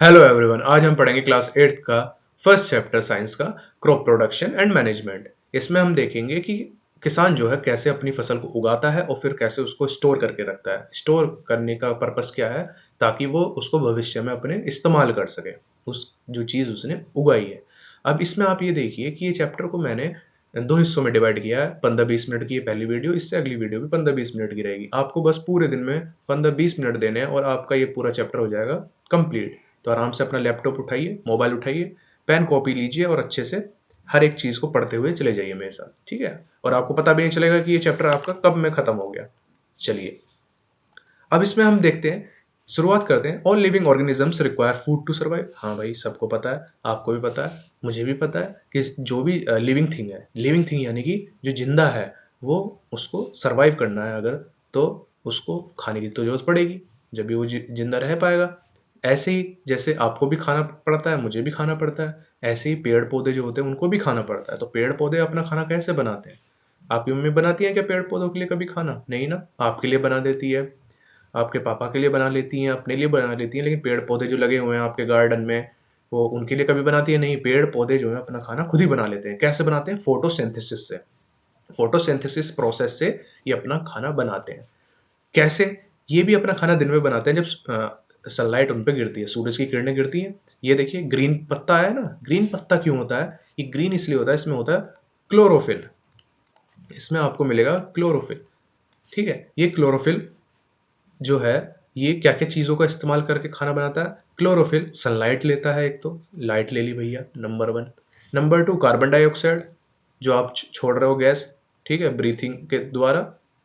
Hello everyone, आज हम पढ़ेंगे क्लास 8th का फर्स्ट चैप्टर साइंस का क्रॉप प्रोडक्शन एंड मैनेजमेंट। इसमें हम देखेंगे कि किसान जो है कैसे अपनी फसल को उगाता है और फिर कैसे उसको स्टोर करके रखता है। स्टोर करने का पर्पस क्या है? ताकि वो उसको भविष्य में अपने इस्तेमाल कर सके, उस जो चीज़ उसने उगाई है। अब इसमें आप ये देखिए कि ये चैप्टर को मैंने 2 हिस्सों में डिवाइड किया है। 15-20 मिनट की ये पहली वीडियो, इससे अगली वीडियो भी 15-20 मिनट की रहेगी। आपको बस पूरे दिन में 15-20 मिनट देने हैं और आपका ये पूरा चैप्टर हो जाएगा कंप्लीट। तो आराम से अपना लैपटॉप उठाइए, मोबाइल उठाइए, पेन कॉपी लीजिए और अच्छे से हर एक चीज़ को पढ़ते हुए चले जाइए मेरे साथ, ठीक है? और आपको पता भी नहीं चलेगा कि ये चैप्टर आपका कब में खत्म हो गया। चलिए, अब इसमें हम देखते हैं, शुरुआत करते हैं। All living organisms require food to survive. हाँ भाई, सबको पता है, आपको भी पता है, मुझे भी पता है कि जो भी लिविंग थिंग है, लिविंग थिंग यानी कि जो जिंदा है, वो उसको सर्वाइव करना है अगर, तो उसको खाने की तो जरूरत पड़ेगी, जब भी वो जिंदा रह पाएगा। ऐसे ही जैसे आपको भी खाना पड़ता है, मुझे भी खाना पड़ता है, ऐसे ही पेड़ पौधे जो होते हैं उनको भी खाना पड़ता है। तो पेड़ पौधे अपना खाना कैसे बनाते हैं? आपकी मम्मी बनाती है क्या पेड़ पौधों के लिए कभी खाना? नहीं ना, आपके लिए बना देती है, आपके पापा के लिए बना लेती हैं, अपने लिए बना लेती हैं, लेकिन पेड़ पौधे जो लगे हुए हैं आपके गार्डन में, वो उनके लिए कभी बनाती है नहीं। पेड़ पौधे जो है अपना खाना खुद ही बना लेते हैं। कैसे बनाते हैं? फोटोसिंथेसिस से। फोटोसिंथेसिस प्रोसेस से ये अपना खाना बनाते हैं। कैसे? ये भी अपना खाना दिन में बनाते हैं जब सनलाइट उन पे गिरती है, सूरज की किरणें गिरती हैं। ये देखिए ग्रीन पत्ता है ना, ग्रीन पत्ता क्यों होता है? ये ग्रीन इसलिए होता है, इसमें होता है क्लोरोफिल। इसमें आपको मिलेगा क्लोरोफिल, ठीक है? ये क्लोरोफिल जो है, ये क्या-क्या चीज़ों का इस्तेमाल करके खाना बनाता है? क्लोरोफिल सनलाइट लेता है, एक तो लाइट ले ली भैया, नंबर 1। नंबर 2 कार्बन डाइऑक्साइड, जो आप छोड़ रहे हो गैस, ठीक है, ब्रीथिंग के द्वारा,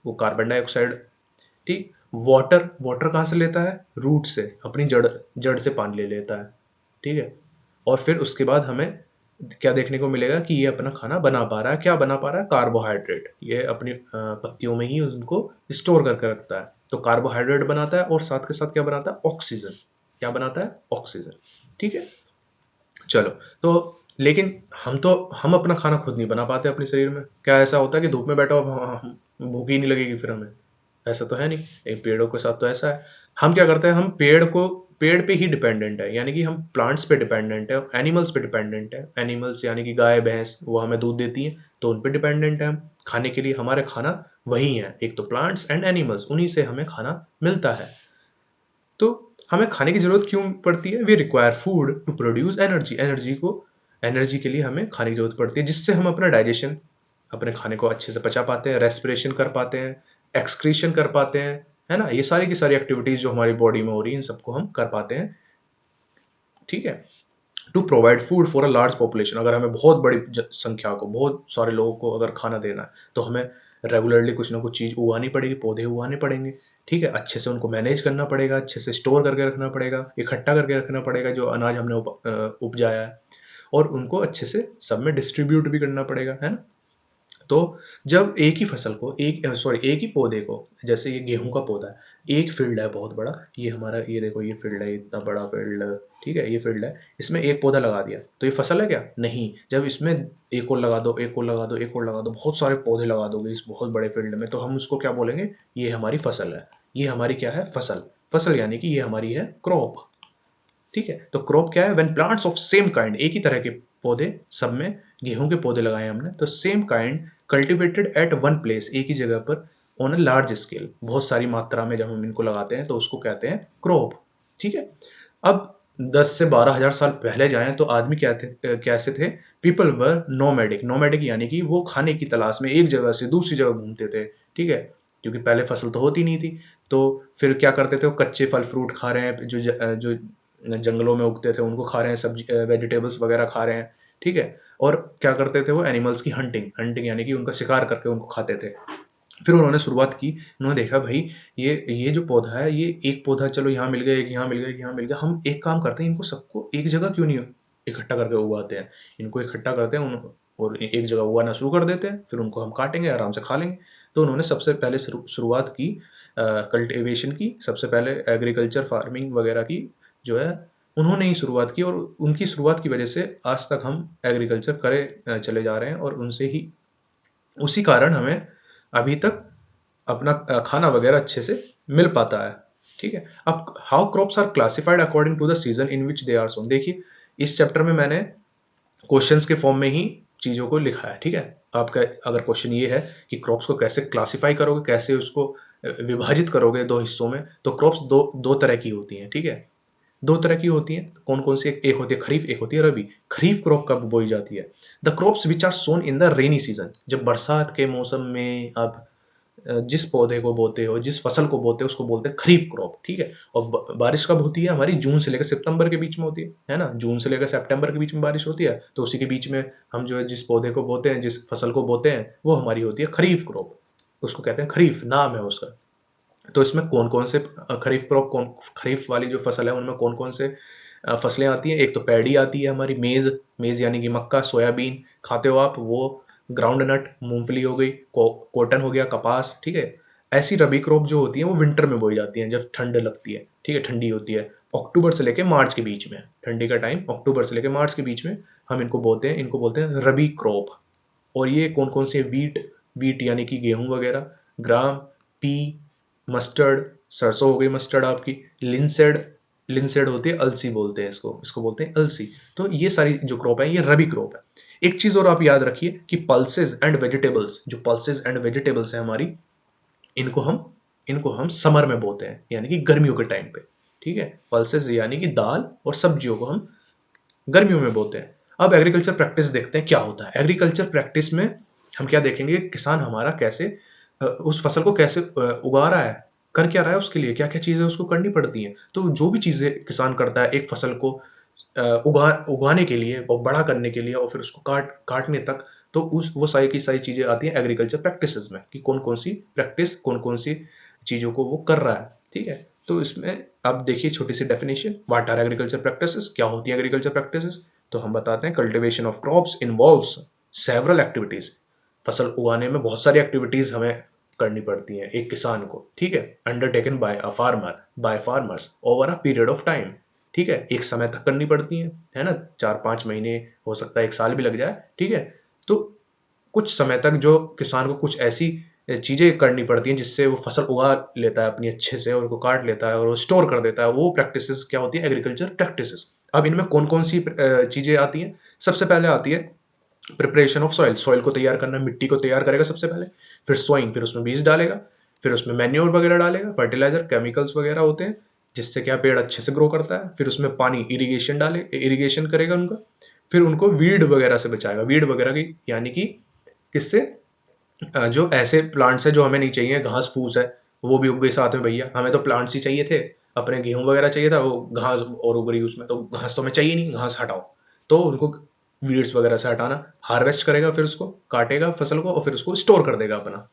वो कार्बन डाइऑक्साइड, ठीक। वाटर, वाटर कहाँ से लेता है? रूट से, अपनी जड़ जड़ से पानी ले लेता है, ठीक है। और फिर उसके बाद हमें क्या देखने को मिलेगा कि ये अपना खाना बना पा रहा है। क्या बना पा रहा है? कार्बोहाइड्रेट। ये अपनी पत्तियों में ही उनको स्टोर करके रखता है, तो कार्बोहाइड्रेट बनाता है और साथ के साथ क्या बनाता है? ऑक्सीजन। क्या बनाता है? ऑक्सीजन, ठीक है। चलो, तो लेकिन हम अपना खाना खुद नहीं बना पाते अपने शरीर में। क्या ऐसा होता है कि धूप में बैठा हो, भूख ही नहीं लगेगी फिर हमें? ऐसा तो है नहीं। एक पेड़ों के साथ तो ऐसा है। हम क्या करते हैं, हम पेड़ पे ही डिपेंडेंट है, यानी कि हम प्लांट्स पे डिपेंडेंट है, एनिमल्स पे डिपेंडेंट है। एनिमल्स यानी कि गाय भैंस, वो हमें दूध देती हैं, तो उन पे डिपेंडेंट है हम। खाने के लिए हमारे खाना वही है, एक तो प्लांट्स एंड एनिमल्स, उन्हीं से हमें खाना मिलता है। तो हमें खाने की ज़रूरत क्यों पड़ती है? We require food to produce energy. Energy के लिए हमें खाने की ज़रूरत पड़ती है, जिससे हम अपना डाइजेशन, अपने खाने को अच्छे से पचा पाते हैं, रेस्पिरेशन कर पाते हैं, एक्सक्रीशन कर पाते हैं, है ना? ये सारी की सारी एक्टिविटीज़ जो हमारी बॉडी में हो रही हैं, इन सबको हम कर पाते हैं, ठीक है? To provide food for a large population. अगर हमें बहुत बड़ी संख्या को, बहुत सारे लोगों को अगर खाना देना है, तो हमें रेगुलरली कुछ ना कुछ चीज़ उगानी पड़ेगी, पौधे उगाने पड़ेंगे, ठीक है? अच्छे से उनको मैनेज करना पड़ेगा, अच्छे से स्टोर करके रखना पड़ेगा, इकट्ठा करके रखना पड़ेगा जो अनाज हमने उपजाया है, और उनको अच्छे से सब में डिस्ट्रीब्यूट भी करना पड़ेगा, है ना? तो जब एक ही फसल को, एक ही पौधे को, जैसे ये गेहूं का पौधा है, एक फील्ड है बहुत बड़ा, ये हमारा, ये देखो ये फील्ड है, इतना बड़ा फील्ड, ठीक है, ये फील्ड है, इसमें एक पौधा लगा दिया तो ये फसल है क्या? नहीं। जब इसमें एक और लगा दो, एक और लगा दो, एक और लगा दो, बहुत सारे पौधे लगा दोगे इस बहुत बड़े फील्ड में, तो हम उसको क्या बोलेंगे? ये हमारी फसल है। ये हमारी क्या है? फसल। फसल यानी कि ये हमारी है क्रॉप, ठीक है। तो क्रॉप क्या है? When plants of same kind, एक ही तरह के पौधे, सब में गेहूं के पौधे लगाए हमने, तो same kind cultivated at one place, एक ही जगह पर, ऑन अ लार्ज स्केल, बहुत सारी मात्रा में जब हम इनको लगाते हैं तो उसको कहते हैं क्रॉप, ठीक है। अब 10 से 12 हज़ार साल पहले जाएं तो आदमी क्या थे, कैसे थे? People were nomadic. नोमैडिक यानी कि वो खाने की तलाश में एक जगह से दूसरी जगह घूमते थे, ठीक है, क्योंकि पहले फसल तो होती नहीं थी। तो फिर क्या करते थे? वो कच्चे फल फ्रूट खा रहे हैं, जो जंगलों में उगते थे उनको खा रहे हैं, सब्जी वेजिटेबल्स वगैरह खा रहे हैं, ठीक है। और क्या करते थे? वो एनिमल्स की हंटिंग, हंटिंग यानी कि उनका शिकार करके उनको खाते थे। फिर उन्होंने शुरुआत की, उन्होंने देखा भाई ये जो पौधा है, ये एक पौधा चलो यहाँ मिल गया, एक यहाँ मिल गया, एक यहाँ मिल गया, हम एक काम करते हैं, इनको सबको एक जगह क्यों नहीं इकट्ठा करके उगाते हैं? इनको इकट्ठा करते हैं और एक जगह उगाना शुरू कर देते हैं, फिर उनको हम काटेंगे, आराम से खा लेंगे। तो उन्होंने सबसे पहले शुरुआत की कल्टिवेशन की, सबसे पहले एग्रीकल्चर फार्मिंग वगैरह की, जो है उन्होंने ही शुरुआत की, और उनकी शुरुआत की वजह से आज तक हम एग्रीकल्चर करे चले जा रहे हैं, और उनसे ही, उसी कारण हमें अभी तक अपना खाना वगैरह अच्छे से मिल पाता है। ठीक है? अब how crops are classified according to the season in which they are sown. देखिए, इस चैप्टर में मैंने क्वेश्चंस के फॉर्म में ही चीज़ों को लिखा है, ठीक है? आपका अगर क्वेश्चन ये है कि क्रॉप्स को कैसे क्लासिफाई करोगे, कैसे उसको विभाजित करोगे 2 हिस्सों में, तो क्रॉप्स 2 तरह की होती हैं, ठीक है? 2 तरह की होती हैं, कौन-कौन सी? एक होती है खरीफ, एक होती है रबी। खरीफ क्रॉप कब बोई जाती है? The crops which are sown in the rainy season. जब बरसात के मौसम में आप जिस पौधे को बोते हो, जिस फसल को बोते हो, उसको बोलते हैं खरीफ क्रॉप, ठीक है? और बारिश कब होती है हमारी? जून से लेकर सितंबर के बीच में होती है ना? जून से लेकर सितंबर के बीच में बारिश होती है, तो उसी के बीच में हम जो है जिस पौधे को बोते हैं, जिस फसल को बोते हैं, वो हमारी होती है खरीफ क्रॉप। उसको कहते हैं खरीफ, नाम है उसका। तो इसमें कौन-कौन से खरीफ क्रॉप, कौन खरीफ वाली जो फसल है उनमें कौन-कौन से फसलें आती हैं? एक तो पैडी आती है हमारी, मेज़, मेज़ यानी कि मक्का, सोयाबीन खाते हो आप वो, ग्राउंड नट, मूँगफली हो गई, कॉटन हो गया, कपास, ठीक है? ऐसी रबी क्रॉप जो होती है वो विंटर में बोई जाती हैं, जब ठंड लगती है, ठीक है? ठंडी होती है। अक्टूबर से लेके मार्च के बीच में, ठंडी का टाइम अक्टूबर से लेके मार्च के बीच में हम इनको बोते हैं, इनको बोलते हैं रबी क्रॉप। और ये कौन-कौन से? वीट, वीट यानी कि गेहूँ वगैरह, ग्राम, पी, मस्टर्ड, सरसों हो गई मस्टर्ड आपकी, लिनसेड, लिनसेड होती है अलसी बोलते हैं इसको, इसको बोलते हैं अलसी। तो ये सारी जो क्रॉप है ये रबी क्रॉप है। एक चीज़ और आप याद रखिए कि पल्सेस एंड वेजिटेबल्स, जो पल्सेस एंड वेजिटेबल्स हैं हमारी, इनको हम इनको हम समर में बोते हैं, यानी कि गर्मियों के टाइम पे, ठीक है? पल्सेस यानी कि दाल और सब्जियों को हम गर्मियों में बोते हैं। अब एग्रीकल्चर प्रैक्टिस देखते हैं क्या होता है। एग्रीकल्चर प्रैक्टिस में हम क्या देखेंगे? किसान हमारा कैसे उस फसल को कैसे उगा रहा है, कर क्या रहा है, उसके लिए क्या-क्या चीज़ें उसको करनी पड़ती हैं। तो जो भी चीज़ें किसान करता है एक फसल को उगाने के लिए और बड़ा करने के लिए और फिर उसको काटने तक, तो उस वो सारी की सारी चीज़ें आती हैं एग्रीकल्चर प्रैक्टिसेज़ में कि कौन-कौन सी प्रैक्टिस, कौन-कौन सी चीज़ों को वो कर रहा है, ठीक है? तो इसमें आप देखिए छोटी-सी definition, what are agriculture practices? क्या होती हैं एग्रीकल्चर प्रैक्टिसेज़? तो हम बताते हैं cultivation of crops involves several activities. फसल उगाने में बहुत सारी एक्टिविटीज़ हमें करनी पड़ती हैं एक किसान को, ठीक है? Undertaken by farmers over a period of time, ठीक है? एक समय तक करनी पड़ती हैं, है ना? 4-5 महीने, हो सकता है 1 साल भी लग जाए, ठीक है? तो कुछ समय तक जो किसान को कुछ ऐसी चीज़ें करनी पड़ती हैं जिससे वो फसल उगा लेता है अपनी अच्छे से और उनको काट लेता है और वो स्टोर कर देता है, वो प्रैक्टिसेस क्या होती है? Agriculture practices. अब इनमें कौन-कौन सी चीज़ें आती हैं? सबसे पहले आती है प्रिपरेशन ऑफ सॉइल, सॉइल को तैयार करना, मिट्टी को तैयार करेगा सबसे पहले, फिर सोइंग, फिर उसमें बीज डालेगा, फिर उसमें मैन्योर वगैरह डालेगा, फर्टिलाइजर, केमिकल्स वगैरह होते हैं, जिससे क्या पेड़ अच्छे से ग्रो करता है, फिर उसमें पानी, इरिगेशन करेगा उनका, फिर उनको वीड वगैरह से बचाएगा, वीड वगैरह की यानी कि किससे? जो ऐसे प्लांट्स हैं जो हमें नहीं चाहिए, घास फूस है, वो भी उग गई साथ में भैया, हमें तो प्लांट्स ही चाहिए थे, अपने गेहूं वगैरह चाहिए था, वो घास और उग रही उसमें, तो घास तो हमें चाहिए नहीं, घास हटाओ। तो उनको वीड्स वगैरह से हटाना, हार्वेस्ट करेगा, फिर उसको काटेगा फसल को और फिर उसको स्टोर कर देगा अपना।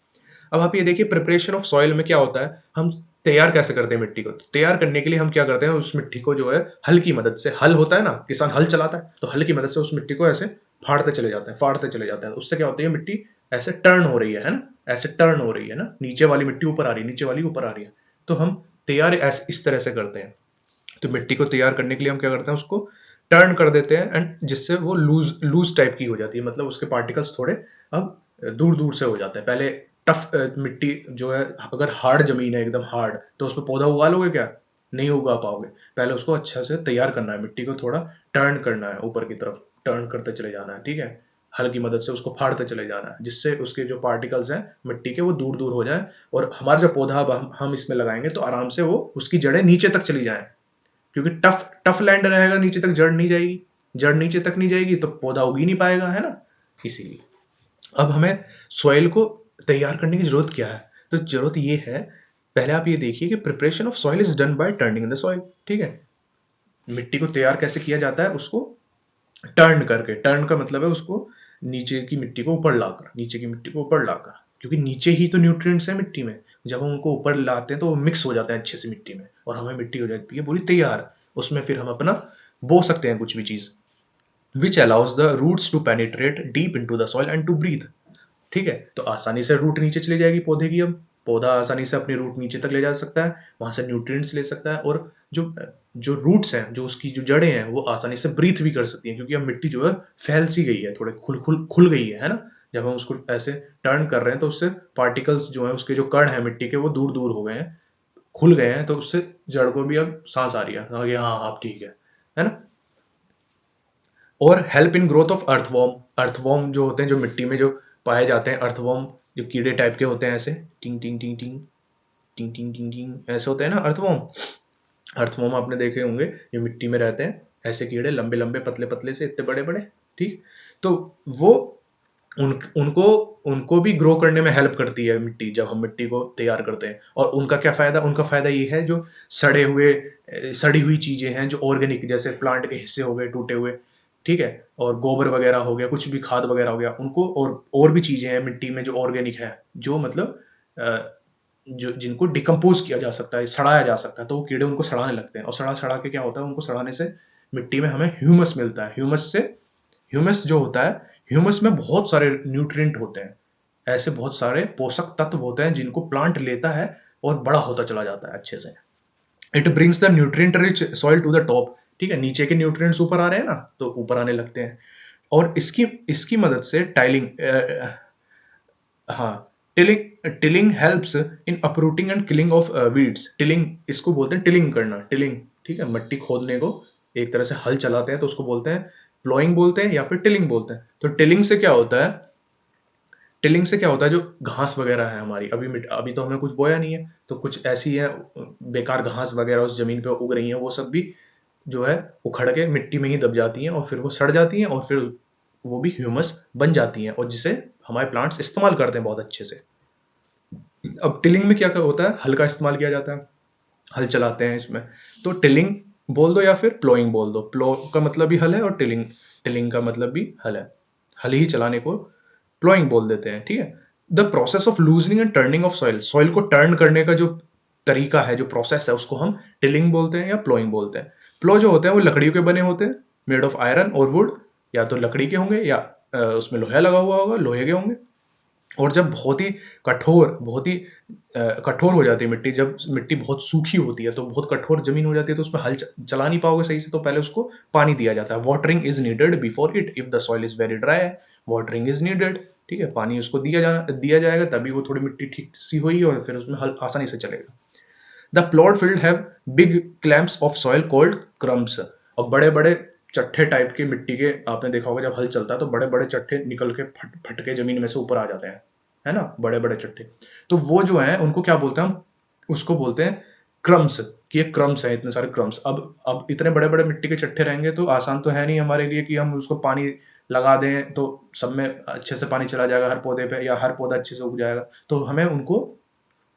अब आप ये देखिए प्रिपरेशन ऑफ सॉइल में क्या होता है, हम तैयार कैसे करते हैं मिट्टी को? तो तैयार करने के लिए हम क्या करते हैं, उस मिट्टी को जो है हल की मदद से, हल होता है ना, किसान हल चलाता है, तो हल की मदद से उस मिट्टी को ऐसे फाड़ते चले जाते हैं। उससे क्या होती है, मिट्टी ऐसे टर्न हो रही है ना? ऐसे टर्न हो रही है ना? नीचे वाली मिट्टी ऊपर आ रही है, नीचे वाली ऊपर आ रही है। तो हम तैयार इस तरह से करते हैं। तो मिट्टी को तैयार करने के लिए हम क्या करते हैं, उसको टर्न कर देते हैं एंड जिससे वो लूज लूज टाइप की हो जाती है, मतलब उसके पार्टिकल्स थोड़े अब दूर दूर से हो जाते हैं। पहले टफ मिट्टी जो है, अगर हार्ड जमीन है एकदम हार्ड, तो उसमें पौधा उगा लोगे क्या? नहीं उगा पाओगे। पहले उसको अच्छा से तैयार करना है, मिट्टी को थोड़ा टर्न करना है, ऊपर की तरफ टर्न करते चले जाना है, ठीक है? हल की मदद से उसको फाड़ते चले जाना है, जिससे उसके जो पार्टिकल्स हैं मिट्टी के वो दूर दूर हो जाएं, और हमारा जो पौधा अब हम इसमें लगाएंगे तो आराम से वो उसकी जड़ें नीचे तक चली जाएं, क्योंकि टफ टफ लैंड रहेगा, नीचे तक जड़ नहीं जाएगी, जड़ नीचे तक नहीं जाएगी तो पौधा उग ही नहीं पाएगा, है ना? इसीलिए अब हमें सॉइल को तैयार करने की जरूरत क्या है? तो जरूरत ये है, पहले आप ये देखिए कि preparation of soil is done by turning the soil, ठीक है? मिट्टी को तैयार कैसे किया जाता है? उसको टर्न करके, टर्न का मतलब है उसको नीचे की मिट्टी को ऊपर लाकर, नीचे की मिट्टी को ऊपर लाकर, क्योंकि नीचे ही तो न्यूट्रिएंट्स है मिट्टी में, जब हम उनको ऊपर लाते हैं तो वो मिक्स हो जाते हैं अच्छे से मिट्टी में और हमें मिट्टी हो जाती है पूरी तैयार। उसमें फिर हम अपना बो सकते हैं कुछ भी चीज, which allows the roots to penetrate deep into the soil and to breathe, ठीक है? तो आसानी से रूट नीचे चली जाएगी पौधे की, अब पौधा आसानी से अपनी रूट नीचे तक ले जा सकता है, वहां से न्यूट्रिएंट्स ले सकता है, और जो जो रूट्स हैं, जो उसकी जो जड़ें हैं, वो आसानी से ब्रीथ भी कर सकती हैं, क्योंकि अब मिट्टी जो है फैल सी गई है, थोड़े खुल गई है ना? जब हम उसको ऐसे टर्न कर रहे हैं तो उससे पार्टिकल्स जो है, उसके जो कण है मिट्टी के, वो दूर दूर हो गए हैं, खुल गए हैं, तो उससे जड़ को भी अब सांस आ रही है, हाँ कि हाँ आप ठीक है ना। और help in growth of earthworm. Earthworm जो होते हैं, जो मिट्टी में जो पाए जाते हैं, अर्थवॉर्म जो कीड़े टाइप के होते हैं, ऐसे टिंग टिंग टिंग टिंग टिंग टिंग टिंग टिंग ऐसे होते हैं ना अर्थवॉर्म। अर्थवॉर्म आपने देखे होंगे, ये मिट्टी में रहते हैं, ऐसे कीड़े लंबे लंबे पतले पतले से, इतने बड़े बड़े। ठीक, तो वो उनको उनको भी ग्रो करने में हेल्प करती है मिट्टी, जब हम मिट्टी को तैयार करते हैं। और उनका क्या फ़ायदा, उनका फ़ायदा ये है, जो सड़ी हुई चीज़ें हैं, जो ऑर्गेनिक, जैसे प्लांट के हिस्से हो गए टूटे हुए, ठीक है, और गोबर वगैरह हो गया, कुछ भी खाद वगैरह हो गया, उनको, और भी चीज़ें हैं मिट्टी में जो ऑर्गेनिक है, जो मतलब जो जिनको डिकम्पोज किया जा सकता है, सड़ाया जा सकता है, तो वो कीड़े उनको सड़ाने लगते हैं, और सड़ा सड़ा के क्या होता है, उनको सड़ाने से मिट्टी में हमें ह्यूमस मिलता है। ह्यूमस जो होता है, ह्यूमस में बहुत सारे न्यूट्रिएंट होते हैं, ऐसे बहुत सारे पोषक तत्व होते हैं जिनको प्लांट लेता है और बड़ा होता चला जाता है अच्छे से। It brings the nutrient rich soil to the top. ठीक है, नीचे के न्यूट्रिएंट्स ऊपर आ रहे हैं ना, तो ऊपर आने लगते हैं। और इसकी इसकी मदद से टाइलिंग, हाँ, tilling helps in uprooting and killing of weeds. Tilling, इसको बोलते हैं टिलिंग करना, टिलिंग। ठीक है, मट्टी खोदने को एक तरह से हल चलाते हैं, तो उसको बोलते हैं प्लोइंग बोलते हैं, या फिर टिलिंग बोलते हैं। तो टिलिंग से क्या होता है, टिलिंग से क्या होता है, जो घास वगैरह है हमारी, अभी तो हमने कुछ बोया नहीं है, तो कुछ ऐसी है बेकार घास वगैरह उस जमीन पे उग रही है, वो सब भी जो है उखड़ के मिट्टी में ही दब जाती हैं, और फिर वो सड़ जाती हैं, और फिर वो भी ह्यूमस बन जाती हैं, और जिसे हमारे प्लांट्स इस्तेमाल करते हैं बहुत अच्छे से। अब टिलिंग में क्या क्या होता है, हल का इस्तेमाल किया जाता है, हल चलाते हैं इसमें। तो टिलिंग बोल दो या फिर प्लोइंग बोल दो, प्लो का मतलब भी हल है, और टिलिंग टिलिंग का मतलब भी हल है। हल ही चलाने को प्लोइंग बोल देते हैं। ठीक है, the process of loosening and turning of soil, soil को टर्न करने का जो तरीका है, जो प्रोसेस है, उसको हम टिलिंग बोलते हैं या प्लोइंग बोलते हैं। प्लो जो होते हैं वो लकड़ियों के बने होते हैं, मेड ऑफ आयरन और वुड, या तो लकड़ी के होंगे, या उसमें लोहा लगा हुआ होगा, लोहे के होंगे। और जब बहुत ही कठोर हो जाती है मिट्टी, जब मिट्टी बहुत सूखी होती है, तो बहुत कठोर जमीन हो जाती है, तो उसमें हल चला नहीं पाओगे सही से, तो पहले उसको पानी दिया जाता है। Watering is needed before it, if the soil is very dry, watering is needed. ठीक है, पानी उसको दिया जाएगा, तभी वो थोड़ी मिट्टी ठीक सी होगी, और फिर उसमें हल आसानी से चलेगा। The plot field have big clamps of soil called crumbs. और बड़े बड़े चट्टे टाइप के मिट्टी के, आपने देखा होगा जब हल चलता है, तो बड़े बड़े चट्टे निकल के फट के जमीन में से ऊपर आ जाते हैं, है ना, बड़े बड़े चट्टे। तो वो जो है, उनको क्या बोलते हैं हम, उसको बोलते हैं क्रम्स, कि ये क्रम्स है, इतने सारे क्रम्स। अब इतने बड़े बड़े मिट्टी के चट्टे रहेंगे, तो आसान तो है नहीं हमारे लिए कि हम उसको पानी लगा दें तो सब में अच्छे से पानी चला जाएगा हर पौधे पे, या हर पौधा अच्छे से उग जाएगा। तो हमें उनको,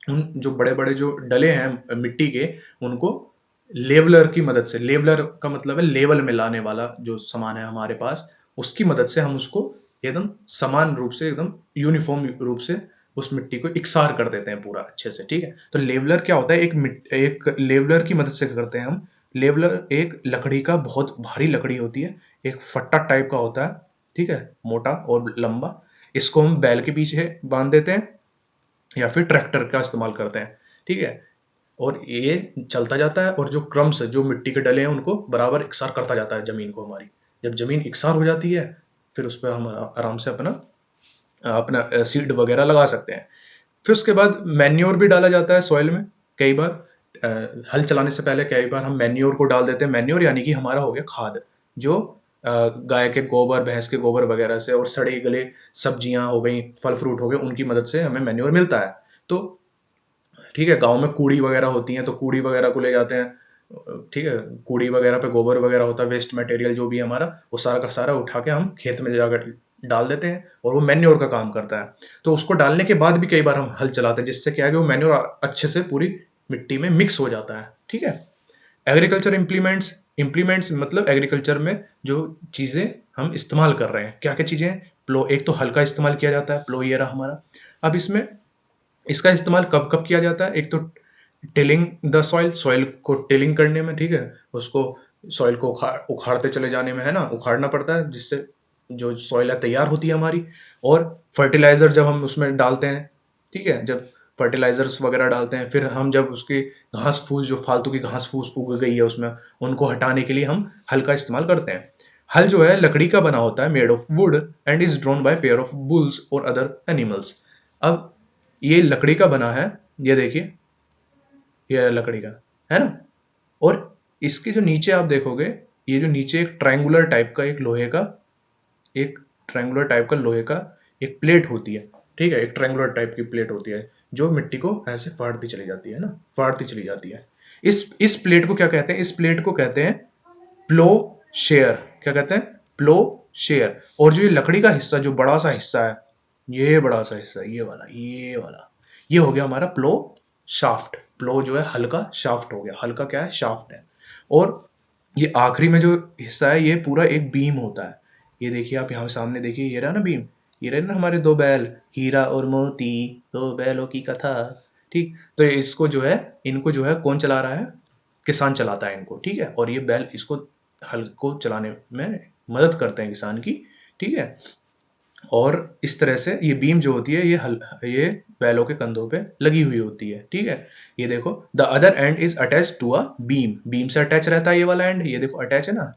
उन जो बड़े बड़े जो डले हैं मिट्टी के, उनको लेवलर की मदद से, लेवलर का मतलब है लेवल में लाने वाला जो सामान है हमारे पास, उसकी मदद से हम उसको एकदम समान रूप से, एकदम यूनिफॉर्म रूप से उस मिट्टी को इकसार कर देते हैं पूरा अच्छे से। ठीक है, तो लेवलर क्या होता है, एक लेवलर की मदद से करते हैं हम। लेवलर एक लकड़ी का, बहुत भारी लकड़ी होती है, एक फट्टा टाइप का होता है, ठीक है, मोटा और लंबा। इसको हम बैल के पीछे बांध देते हैं, या फिर ट्रैक्टर का इस्तेमाल करते हैं। ठीक है, और ये चलता जाता है, और जो क्रम्स, जो मिट्टी के डले हैं, उनको बराबर इकसार करता जाता है जमीन को हमारी। जब जमीन इकसार हो जाती है, फिर उस पर हम आराम से अपना अपना सीड वगैरह लगा सकते हैं। फिर उसके बाद मैन्योर भी डाला जाता है सॉइल में। कई बार हल चलाने से पहले कई बार हम मैन्योर को डाल देते हैं। मैन्योर यानी कि हमारा हो गया खाद, जो गाय के गोबर, भैंस के गोबर वगैरह से, और सड़े गले सब्जियां हो गई, फल फ्रूट हो गए, उनकी मदद से हमें मैन्योर मिलता है। तो ठीक है, गाँव में कूड़ी वगैरह होती हैं, तो कूड़ी वगैरह को ले जाते हैं। ठीक है, कूड़ी वगैरह पे गोबर वगैरह होता है, वेस्ट मटेरियल जो भी है हमारा, वो सारा का सारा उठा के हम खेत में जाकर डाल देते हैं, और वो मैन्योर का काम करता है। तो उसको डालने के बाद भी कई बार हम हल चलाते हैं, जिससे क्या है कि वो मैन्योर अच्छे से पूरी मिट्टी में मिक्स हो जाता है। ठीक है, एग्रीकल्चर इम्प्लीमेंट्स, इम्प्लीमेंट्स मतलब एग्रीकल्चर में जो चीज़ें हम इस्तेमाल कर रहे हैं, क्या क्या चीज़ें हैं। प्लो, एक तो हल का इस्तेमाल किया जाता है, प्लो ये रहा हमारा। अब इसमें इसका इस्तेमाल कब कब किया जाता है, एक तो टिलिंग द सॉइल, सॉइल को टिलिंग करने में, ठीक है, उसको सॉइल को उखाड़ते चले जाने में, है ना, उखाड़ना पड़ता है, जिससे जो सॉइल है तैयार होती है हमारी। और फर्टिलाइजर जब हम उसमें डालते हैं, ठीक है, जब फर्टिलाइजर्स वगैरह डालते हैं, फिर हम जब उसकी घास फूस, जो फालतू की घास फूस उग गई है उसमें, उनको हटाने के लिए हम हल का इस्तेमाल करते हैं। हल जो है लकड़ी का बना होता है, made of would, and is drawn by pair of bulls और अदर एनिमल्स। अब ये लकड़ी का बना है, ये देखिए, ये लकड़ी का, है ना। और इसके जो नीचे आप देखोगे, ये जो नीचे एक ट्रायंगुलर टाइप का एक ट्रायंगुलर टाइप का लोहे का एक प्लेट होती है, ठीक है, एक ट्रायंगुलर टाइप की प्लेट होती है जो मिट्टी को ऐसे फाड़ती चली जाती है ना, फाड़ती चली जाती है। इस प्लेट को क्या कहते हैं, इस प्लेट को कहते हैं प्लो शेयर। क्या कहते हैं? प्लो शेयर। और जो ये लकड़ी का हिस्सा, जो बड़ा सा हिस्सा है, ये बड़ा सा हिस्सा, ये वाला ये हो गया हमारा प्लो शाफ्ट। प्लो जो है हल्का, शाफ्ट हो गया, हल्का क्या है, शाफ्ट है। और ये आखिरी में जो हिस्सा है, ये पूरा एक बीम होता है। ये देखिए आप यहाँ सामने देखिए, ये रहा ना बीम, ये रहे ना हमारे दो बैल, हीरा और मोती, दो बैलों की कथा। ठीक, तो इसको जो है, इनको जो है कौन चला रहा है? किसान चलाता है इनको, ठीक है। और ये बैल इसको, हल को चलाने में मदद करते हैं किसान की, ठीक है। और इस तरह से ये बीम जो होती है, ये बैलों के कंधों पे लगी हुई होती है, ठीक है। ये देखो, the other end is attach to a beam, beam से अटैच रहता है ये वाला एंड, ये देखो अटैच है ना,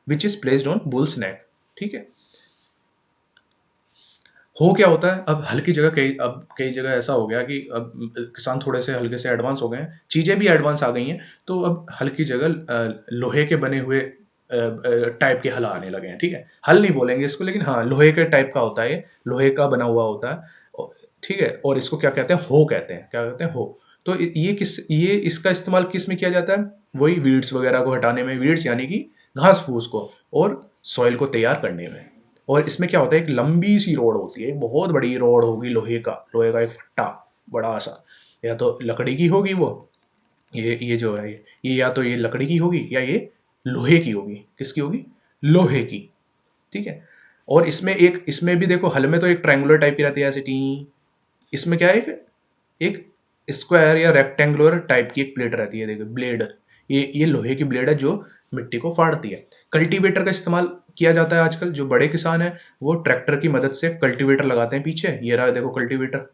which is placed on bull's neck, ठीक है। हो क्या होता है, अब कई जगह ऐसा हो गया कि अब किसान थोड़े से हल्के से एडवांस हो गए हैं, चीजें भी एडवांस आ गई हैं, तो अब हल की जगह लोहे के बने हुए टाइप के हल आने लगे हैं, ठीक है। हल नहीं बोलेंगे इसको, लेकिन हाँ लोहे के टाइप का होता है, ये लोहे का बना हुआ होता है, ठीक है। और इसको क्या कहते हैं? हो कहते हैं, क्या कहते हैं? हो। तो ये इसका इस्तेमाल किस में किया जाता है? वही वीड्स वगैरह को हटाने में, वीड्स यानी कि घास फूस को, और सॉइल को तैयार करने में। और इसमें क्या होता है, एक लंबी सी रोड होती है, एक बहुत बड़ी रोड होगी लोहे का एक फट्टा बड़ा सा, या तो लकड़ी की होगी वो, ये जो है, ये या तो ये लकड़ी की होगी या ये लोहे की होगी। किसकी होगी? लोहे की, ठीक है। और इसमें भी देखो, हल में तो एक ट्रायंगुलर टाइप की रहती है ऐसे टी, इसमें क्या है, एक स्क्वायर या रेक्टेंगुलर टाइप की एक प्लेट रहती है, देखो ब्लेड, ये लोहे की ब्लेड है जो मिट्टी को फाड़ती है। कल्टीवेटर का इस्तेमाल किया जाता है आजकल, जो बड़े किसान हैं वो ट्रैक्टर की मदद से कल्टीवेटर लगाते हैं पीछे, ये रहा देखो कल्टीवेटर,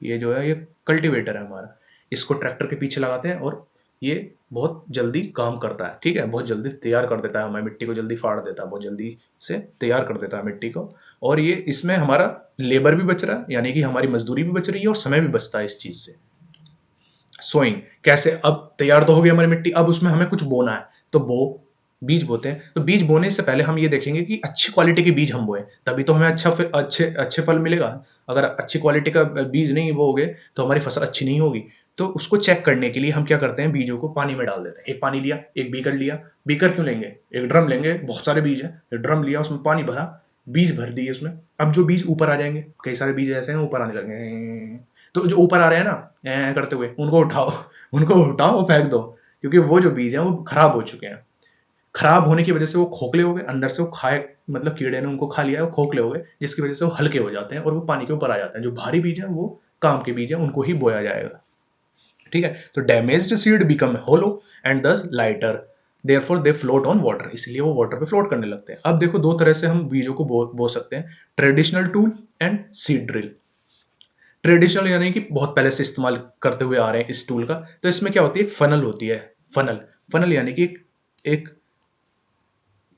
ये जो है ये कल्टीवेटर है हमारा, इसको ट्रैक्टर के पीछे लगाते हैं और ये बहुत जल्दी काम करता है, ठीक है, बहुत जल्दी तैयार कर देता है, हमारी मिट्टी को जल्दी फाड़ देता है, बहुत जल्दी से तैयार कर देता है मिट्टी को। और ये इसमें हमारा लेबर भी बच रहा है, यानी कि हमारी मजदूरी भी बच रही है और समय भी बचता है इस चीज से। सोइंग कैसे, अब तैयार तो हो गई हमारी मिट्टी, अब उसमें हमें कुछ बोना है, तो बीज बोते हैं। तो बीज बोने से पहले हम ये देखेंगे कि अच्छी क्वालिटी के बीज हम बोए, तभी तो हमें अच्छे अच्छे फल मिलेगा। अगर अच्छी क्वालिटी का बीज नहीं बोओगे तो हमारी फसल अच्छी नहीं होगी। तो उसको चेक करने के लिए हम क्या करते हैं, बीजों को पानी में डाल देते हैं। एक पानी लिया, एक बीकर लिया, बीकर क्यों लेंगे, एक ड्रम लेंगे, बहुत सारे बीज है, एक ड्रम लिया, उसमें पानी भरा, बीज भर दिए उसमें। अब जो बीज ऊपर आ जाएंगे, कई सारे बीज ऐसे हैं ऊपर आने लगेंगे, तो जो ऊपर आ रहे हैं ना करते हुए, उनको उठाओ, उनको उठाओ, फेंक दो, क्योंकि वो जो बीज हैं वो खराब हो चुके हैं। खराब होने की वजह से वो खोखले हो गए, अंदर से वो खाए, मतलब कीड़े ने उनको खा लिया है, वो खोखले हो गए, जिसकी वजह से वो हल्के हो जाते हैं और वो पानी के ऊपर आ जाते हैं। जो भारी बीज हैं वो काम के बीज हैं, उनको ही बोया जाएगा, ठीक है। तो damaged seed become hollow and thus lighter, therefore they float on water, इसलिए वो वाटर पे फ्लोट करने लगते हैं। अब देखो, दो तरह से हम बीजों को बो सकते हैं, traditional tool and seed drill. Traditional यानी कि बहुत पहले से इस्तेमाल करते हुए आ रहे हैं इस टूल का। तो इसमें क्या होती है, एक फनल होती है, फनल, फनल यानी कि एक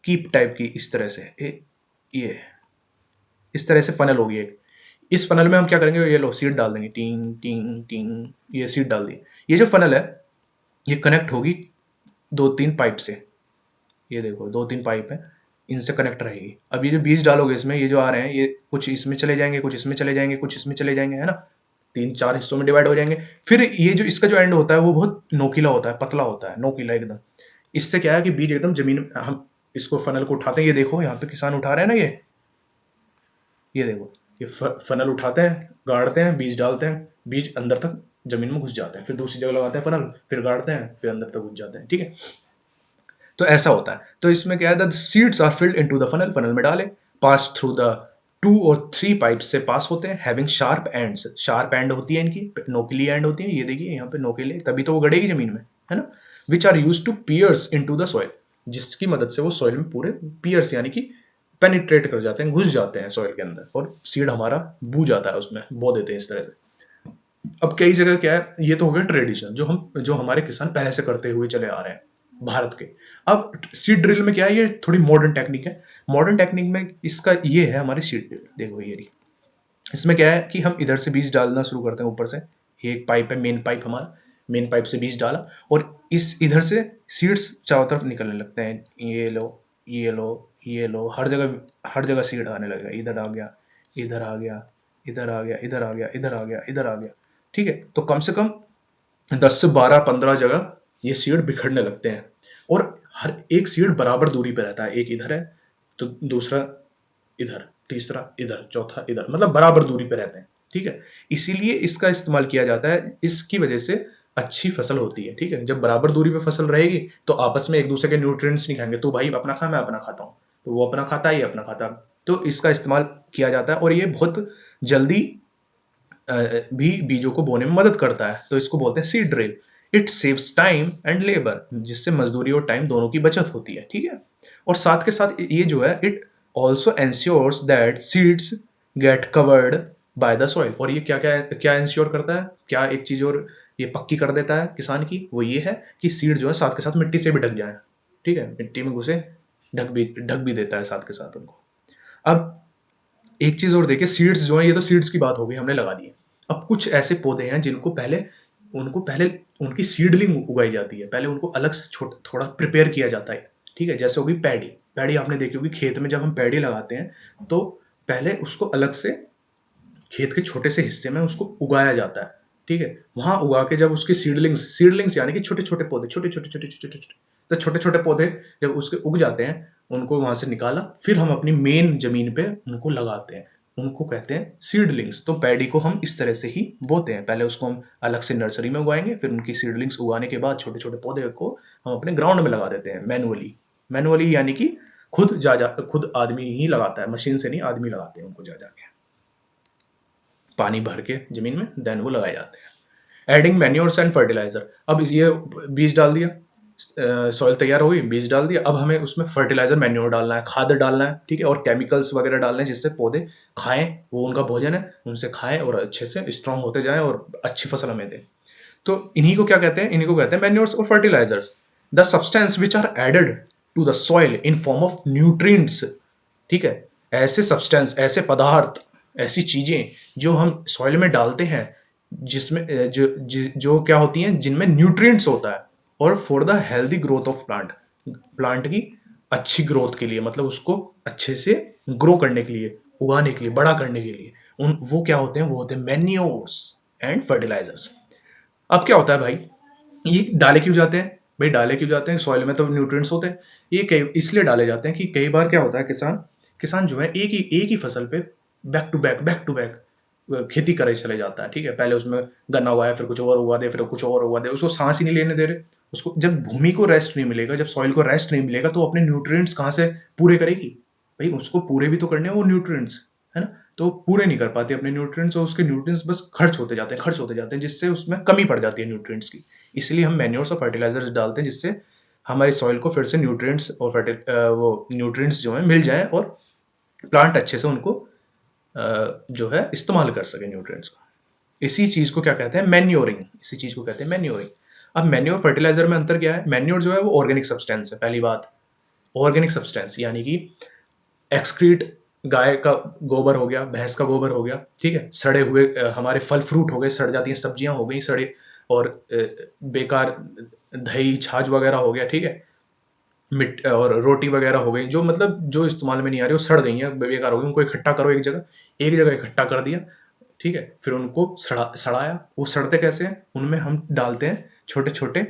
कीप टाइप की, इस तरह से ये इस तरह से फनल होगी एक। इस फनल में हम क्या करेंगे, ये लो सीड डाल देंगे, टिंग टिंग टिंग, ये सीड डाल दी। ये जो फनल है, ये कनेक्ट होगी दो तीन पाइप से, ये देखो दो तीन पाइप है, इनसे कनेक्ट रहेगी। अब ये जो बीज डालोगे इसमें, ये जो आ रहे हैं, ये कुछ इसमें चले जाएंगे, कुछ इसमें चले जाएंगे, कुछ इसमें चले जाएंगे, है ना, तीन चार हिस्सों में डिवाइड हो जाएंगे। फिर ये जो इसका जो एंड होता है वो बहुत नोकीला होता है, पतला होता है, नोकीला एकदम। इससे क्या है कि बीज एकदम जमीन में, हम इसको फनल को उठाते हैं, ये देखो यहाँ पे किसान उठा रहे हैं ना, ये देखो, ये फनल उठाते हैं, गाड़ते हैं, बीज डालते हैं, बीज अंदर तक जमीन में घुस जाते हैं, फिर दूसरी जगह लगाते हैं फनल, फिर गाड़ते हैं, फिर अंदर तक घुस जाते हैं, ठीक है। तो ऐसा होता है। तो इसमें क्या है, the seeds are filled into the funnel, funnel में डाले, पास थ्रू द 2 और 3 पाइप्स से पास होते हैं, having sharp ends, sharp and होती है इनकी, नोकीली एंड होती है, ये देखिए यहाँ पे नोकीले, तभी तो वो गड़ेगी जमीन में, है ना। Which are use to pierce into the soil, जिसकी मदद से वो सॉइल में पूरे पियर्स यानी कि पेनिट्रेट कर जाते हैं, घुस जाते हैं सॉइल के अंदर, और सीड हमारा बू जाता है उसमें, बो देते हैं इस तरह से। अब कई जगह क्या है, ये तो हो गया ट्रेडिशन, जो हमारे किसान पहले से करते हुए चले आ रहे हैं भारत के। अब सीड ड्रिल में क्या है, ये थोड़ी मॉडर्न टेक्निक है। मॉडर्न टेक्निक में इसका ये है हमारी सीड ड्रिल, देखो ये रही। इसमें क्या है कि हम इधर से बीज डालना शुरू करते हैं ऊपर से, ये एक पाइप है, मेन पाइप हमारा, मेन पाइप से बीज डाला और इस इधर से सीड्स चारों तरफ निकलने लगते हैं, ये लो, ये लो, ये लो, हर जगह सीड आने लगेगा, इधर आ गया, इधर आ गया, इधर आ गया, इधर आ गया, इधर आ गया, इधर आ गया। ठीक है, तो कम से कम 10 से 12 15 जगह ये सीड बिखरने लगते हैं और हर एक सीड बराबर दूरी पे रहता है, एक इधर है तो दूसरा इधर, तीसरा इधर, चौथा इधर, मतलब बराबर दूरी पे रहते हैं। ठीक है, इसीलिए इसका इस्तेमाल किया जाता है, इसकी वजह से अच्छी फसल होती है। ठीक है, जब बराबर दूरी पे फसल रहेगी तो आपस में एक दूसरे के न्यूट्रिएंट्स नहीं खाएंगे, तो भाई अपना खा, मैं अपना खाता हूँ, तो वो अपना खाता है, ये अपना खाता है। तो इसका इस्तेमाल किया जाता है और ये बहुत जल्दी भी बीजों को बोने में मदद करता है, तो इसको बोलते हैं seed drill. It saves time and labour, जिससे मजदूरी और टाइम दोनों की बचत होती है। ठीक है, और साथ के साथ ये जो है it also ensures that seeds get covered by the soil. और ये क्या क्या क्या इंश्योर करता है, क्या एक चीज और ये पक्की कर देता है किसान की, वो ये है कि सीड जो है साथ के साथ मिट्टी से भी ढक जाए। ठीक है, मिट्टी में घुसे, ढक भी देता है साथ के साथ उनको। अब एक चीज और देखिए, सीड्स जो है, ये तो सीड्स की बात हो गई, हमने लगा दी। अब कुछ ऐसे पौधे हैं जिनको पहले उनकी सीडलिंग उगाई जाती है, पहले उनको अलग से थोड़ा प्रिपेयर किया जाता है। ठीक है, जैसे होगी पैडी। पैडी आपने देखी होगी, खेत में जब हम पैडी लगाते हैं तो पहले उसको अलग से खेत के छोटे से हिस्से में उसको उगाया जाता है। ठीक है, वहां उगा के जब उसकी सीडलिंग्स सीडलिंग्स यानी कि छोटे छोटे पौधे, छोटे छोटे छोटे छोटे छोटे तो छोटे छोटे पौधे जब उसके उग जाते हैं, उनको वहां से निकाला, फिर हम अपनी मेन जमीन पे उनको लगाते हैं, उनको कहते हैं सीडलिंग्स। तो पैडी को हम इस तरह से ही बोते हैं, पहले उसको हम अलग से नर्सरी में उगाएंगे, फिर उनकी सीडलिंग्स उगाने के बाद छोटे छोटे पौधे को हम अपने ग्राउंड में लगा देते हैं मैनुअली। मैनुअली यानी कि खुद आदमी ही लगाता है, मशीन से नहीं, आदमी लगाते हैं उनको जा जाके पानी भर के जमीन में, देन वो लगाए जाते हैं। एडिंग मैन्योर्स एंड फर्टिलाइजर, अब ये बीज डाल दिया, सॉइल तैयार हो गई, बीज डाल दिया, अब हमें उसमें फर्टिलाइजर मैन्योर डालना है, खाद डालना है। ठीक है, और केमिकल्स वगैरह डालना है जिससे पौधे खाएं, वो उनका भोजन है, उनसे खाएं और अच्छे से स्ट्रांग होते जाएं और अच्छी फसल हमें दें। तो इन्हीं को क्या कहते हैं, इन्हीं को कहते हैं मैन्योर्स और fertilizers. The substance which are added to the soil in form of nutrients. ठीक है, ऐसे सब्सटेंस, ऐसे पदार्थ, ऐसी चीजें जो हम सॉइल में डालते हैं, जिसमें जो क्या होती हैं, जिनमें न्यूट्रिएंट्स होता है, और for the healthy growth of plant, plant की अच्छी ग्रोथ के लिए, मतलब उसको अच्छे से ग्रो करने के लिए, उगाने के लिए, बड़ा करने के लिए, उन वो क्या होते हैं, वो होते हैं मैन्योर्स एंड फर्टिलाइजर्स। अब क्या होता है भाई, ये डाले क्यों जाते हैं भाई, डाले क्यों जाते हैं, सॉइल में तो न्यूट्रिएंट्स होते हैं। ये कई इसलिए डाले जाते हैं कि कई बार क्या होता है, किसान किसान जो है एक ही फसल पे बैक टू बैक खेती करे चले जाता है। ठीक है, पहले उसमें गन्ना उगाया, फिर कुछ और उगा दे, फिर कुछ और उगा दे, उसको सांस ही नहीं लेने दे रहे। उसको जब भूमि को रेस्ट नहीं मिलेगा, जब सॉइल को रेस्ट नहीं मिलेगा, तो अपने न्यूट्रिएंट्स कहाँ से पूरे करेगी भाई, उसको पूरे भी तो करने हैं वो न्यूट्रिएंट्स, है ना। तो पूरे नहीं कर पाते अपने न्यूट्रिएंट्स, और उसके न्यूट्रिएंट्स बस खर्च होते जाते हैं, जिससे उसमें कमी पड़ जाती है न्यूट्रिएंट्स की। इसलिए हम मैन्योर्स और फर्टिलाइजर्स डालते हैं, जिससे हमारी सॉइल को फिर से न्यूट्रिएंट्स और वो न्यूट्रिएंट्स जो है मिल जाए, और प्लांट अच्छे से उनको जो है इस्तेमाल कर सके न्यूट्रिएंट्स को। इसी चीज को क्या कहते हैं, मैन्योरिंग। इसी चीज को कहते हैं मैन्योरिंग। अब मैन्योर फर्टिलाइजर में अंतर क्या है, मैन्योर जो है वो ऑर्गेनिक सब्सटेंस है, पहली बात। ऑर्गेनिक सब्सटेंस यानी कि एक्सक्रीट, गाय का गोबर हो गया, भैंस का गोबर हो गया। ठीक है, सड़े हुए हमारे फल फ्रूट हो गए, सड़ जाती हैं सब्जियां हो गई सड़े, और बेकार दही छाछ वगैरह हो गया। ठीक है, मिट और रोटी वगैरह हो गई, जो मतलब जो इस्तेमाल में नहीं आ रही, वो सड़ गई हैं, बेकार हो गई, उनको इकट्ठा करो एक जगह इकट्ठा कर दिया। ठीक है, फिर उनको सड़ाया। वो सड़ते कैसे हैं, उनमें हम डालते हैं छोटे छोटे,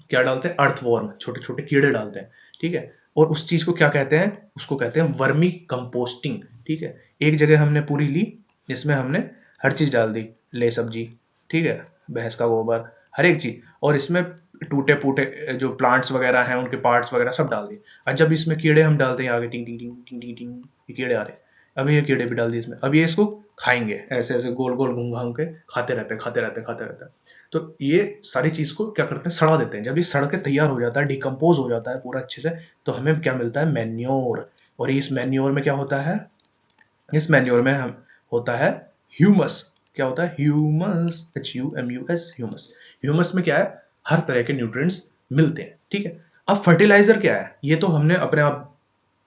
क्या डालते हैं, अर्थवॉर्म, छोटे छोटे कीड़े डालते हैं। ठीक है, और उस चीज को क्या कहते हैं, उसको कहते हैं वर्मी कंपोस्टिंग। ठीक है, एक जगह हमने पूरी ली, जिसमें हमने हर चीज डाल दी, ले सब्जी, ठीक है, भैंस का गोबर, हर एक चीज, और इसमें टूटे फूटे जो प्लांट्स वगैरह हैं, उनके पार्ट्स वगैरह सब डाल दिए। और जब इसमें कीड़े हम डालते हैं आगे, टिंग टिंग टिंग टिंग टिंग टिंग, ये कीड़े आ रहे हैं, अभी ये कीड़े भी डाल दिए इसमें, अब ये इसको खाएंगे, ऐसे ऐसे गोल गोल घूम घाम के खाते रहते हैं, खाते रहते हैं, खाते रहते हैं। तो ये सारी चीज को क्या करते हैं, सड़ा देते हैं। जब ये सड़ के तैयार हो जाता है, डिकम्पोज हो जाता है पूरा अच्छे से, तो हमें क्या मिलता है, मैन्योर। और इस मैन्योर में क्या होता है, इस मैन्योर में हम होता है ह्यूमस। क्या होता है, ह्यूमस, HUMUS, ह्यूमस। ह्यूमस में क्या है, हर तरह के न्यूट्रिएंट्स मिलते हैं। ठीक है, अब फर्टिलाइजर क्या है, ये तो हमने अपने आप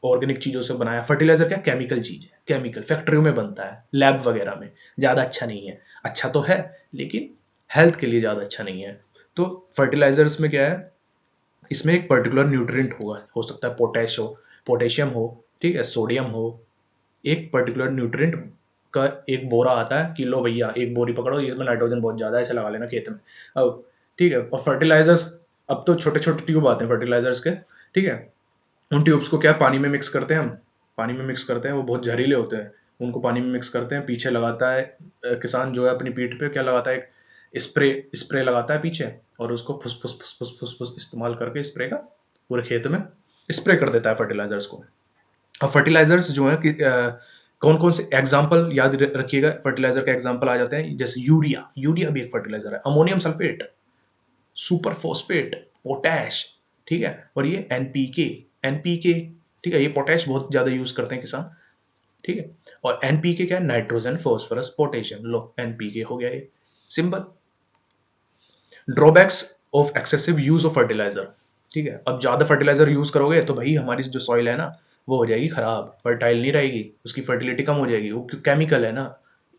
ऑर्गेनिक चीजों से बनाया। फर्टिलाइजर क्या, केमिकल चीज है, केमिकल फैक्ट्रियों में बनता है, लैब वगैरह में, ज्यादा अच्छा नहीं है, अच्छा तो है लेकिन हेल्थ के लिए ज़्यादा अच्छा नहीं है। तो फर्टिलाइजर्स में क्या है, इसमें एक पर्टिकुलर न्यूट्रिएंट होगा, हो सकता है पोटैश हो, पोटेशियम हो, ठीक है, सोडियम हो। एक पर्टिकुलर न्यूट्रिएंट का एक बोरा आता है कि लो भैया एक बोरी पकड़ो, इसमें नाइट्रोजन बहुत ज़्यादा है, ऐसे लगा लेना खेत में। अब ठीक है, और फर्टिलाइजर्स, अब तो छोटे छोटे ट्यूब आते हैं फर्टिलाइजर्स के, ठीक है, उन ट्यूब्स को क्या पानी में मिक्स करते हैं हम, पानी में मिक्स करते हैं, वो बहुत जहरीले होते हैं, उनको पानी में मिक्स करते हैं, पीछे लगाता है किसान जो है अपनी पीठ पे क्या लगाता है, एक स्प्रे स्प्रे लगाता है पीछे, और उसको फुस फुस फुस फुस फुस फुस इस्तेमाल करके स्प्रे का पूरे खेत में स्प्रे कर देता है फर्टिलाइजर्स को। अब फर्टिलाइजर्स जो है कि कौन कौन से एग्जाम्पल याद रखिएगा, फर्टिलाइजर के एग्जाम्पल आ जाते हैं, जैसे यूरिया, यूरिया भी एक फर्टिलाइजर है, ammonium sulphate, super phosphate, potash, ठीक है, और ये एनपीके, एनपीके, ठीक है, ये पोटैश बहुत ज्यादा यूज करते हैं किसान, ठीक है, और एनपीके क्या है, नाइट्रोजन फॉस्फोरस पोटेशियम, लो एनपीके हो गया ये, simple. Drawbacks of excessive use of fertilizer, ठीक है, अब ज्यादा फर्टिलाइजर यूज करोगे तो भाई हमारी जो सॉइल है ना वो हो जाएगी खराब, फर्टाइल नहीं रहेगी, उसकी फर्टिलिटी कम हो जाएगी, वो केमिकल है ना,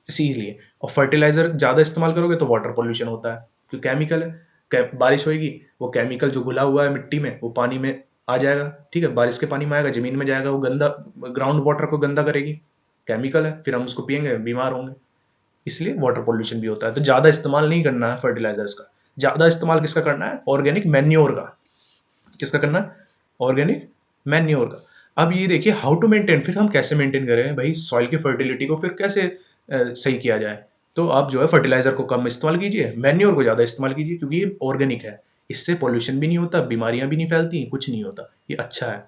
इसीलिए। और फर्टिलाइजर ज्यादा इस्तेमाल करोगे तो वाटर पोल्यूशन होता है, क्योंकि केमिकल है, बारिश होगी, वो केमिकल जो घुला हुआ है मिट्टी में वो पानी में आ जाएगा, ठीक है, बारिश के पानी में आएगा, जमीन में जाएगा, वो गंदा, ग्राउंड वाटर को गंदा करेगी, केमिकल है, फिर हम उसको पियेंगे बीमार होंगे, इसलिए वाटर पोल्यूशन भी होता है। तो ज्यादा इस्तेमाल नहीं करना है फर्टिलाइजर्स का, ज्यादा इस्तेमाल किसका करना है, ऑर्गेनिक मैन्योर का, किसका करना है, ऑर्गेनिक मैन्योर का। अब ये देखिए हाउ टू मेंटेन, फिर हम कैसे मेंटेन करें भाई सॉइल की फर्टिलिटी को, फिर कैसे सही किया जाए। तो आप जो है फर्टिलाइजर को कम इस्तेमाल कीजिए, मैन्योर को ज्यादा इस्तेमाल कीजिए, क्योंकि ये ऑर्गेनिक है, इससे पॉल्यूशन भी नहीं होता, बीमारियां भी नहीं फैलती, कुछ नहीं होता, ये अच्छा है,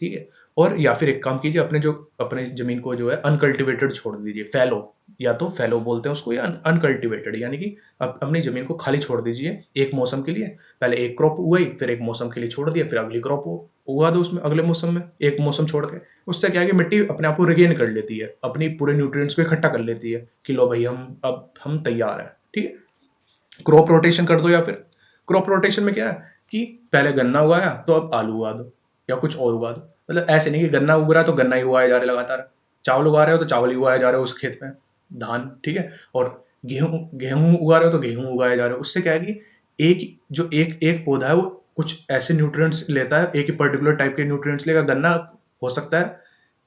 ठीक है। और या फिर एक काम कीजिए, अपने जमीन को जो है अनकल्टिवेटेड छोड़ दीजिए, फैलो, या तो फैलो बोलते हैं उसको, या अनकल्टिवेटेड, यानी कि अपनी जमीन को खाली छोड़ दीजिए एक मौसम के लिए, पहले एक क्रॉप उगाई, फिर एक मौसम के लिए छोड़ दिया, फिर अगली क्रॉप उगा दो उसमें अगले मौसम में, एक मौसम छोड़ के। उससे क्या है कि मिट्टी अपने आप को रिगेन कर लेती है, अपनी पूरे न्यूट्रिएंट्स को इकट्ठा कर लेती है कि लो भाई हम तैयार हैं, ठीक है। क्रॉप रोटेशन कर दो, या फिर क्रॉप रोटेशन में क्या है कि पहले गन्ना उगाया तो अब आलू उगा दो, या कुछ और उगा दो, मतलब ऐसे नहीं कि गन्ना उग रहा है तो गन्ना ही उगाया जा रहा है लगातार, चावल उगा रहे हो तो चावल ही उगाया जा रहा है उस खेत में, धान, ठीक है, और गेहूं गेहूं उगा रहे हो तो गेहूं उगाया जा रहा है। उससे क्या है कि एक एक पौधा है वो कुछ ऐसे न्यूट्रिएंट्स लेता है, एक ही पर्टिकुलर टाइप के न्यूट्रिएंट्स लेगा, गन्ना हो सकता है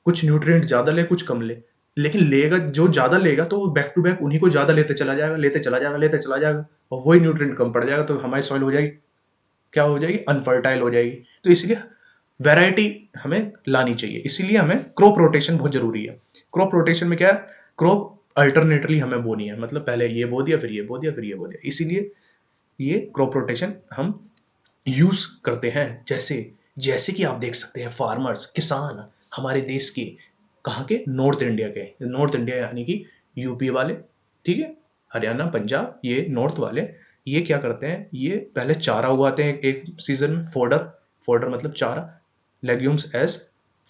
कुछ न्यूट्रिएंट ज्यादा ले कुछ कम ले, लेकिन लेगा जो ज्यादा लेगा तो वो बैक टू बैक उन्हीं को ज्यादा लेते चला जाएगा, लेते चला जाएगा, लेते चला जाएगा, और वही न्यूट्रिएंट कम पड़ जाएगा, तो हमारी सॉइल हो जाएगी, क्या हो जाएगी, अनफर्टाइल हो जाएगी। तो इसलिए वैरायटी हमें लानी चाहिए, इसीलिए हमें क्रॉप रोटेशन बहुत जरूरी है। क्रॉप रोटेशन में क्या है, क्रॉप अल्टरनेटली हमें बोनी है, मतलब पहले ये बो दिया, फिर ये बो दिया, फिर ये बो दिया, इसीलिए ये क्रॉप रोटेशन हम यूज करते हैं। जैसे जैसे कि आप देख सकते हैं फार्मर्स, किसान हमारे देश के, कहाँ के, नॉर्थ इंडिया के, नॉर्थ इंडिया यानी कि यूपी वाले, ठीक है, हरियाणा पंजाब, ये नॉर्थ वाले, ये क्या करते हैं, ये पहले चारा उगाते हैं एक सीजन में, फोडर, फोडर मतलब चारा, लेग्यूम्स एज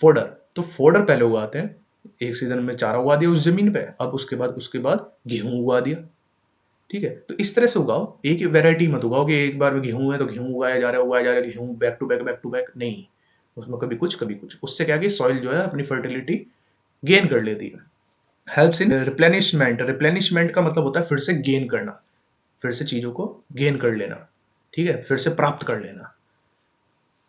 फोडर, तो फोडर पहले उगाते हैं, एक सीजन में चारा उगा दिया उस जमीन पे, अब उसके बाद गेहूं उगा दिया, ठीक है। तो इस तरह से उगाओ, एक ही वैरायटी मत उगाओ कि एक बार में गेहूं है तो गेहूं उगाया जा रहा है, गेहूं बैक टू बैक नहीं, उसमें कभी कुछ, उससे क्या है कि सॉइल जो है अपनी फर्टिलिटी गेन कर लेती है। हेल्प्स इन रिप्लेनिशमेंट, रिप्लेनिशमेंट का मतलब होता है फिर से गेन करना, फिर से चीजों को गेन कर लेना, ठीक है, फिर से प्राप्त कर लेना,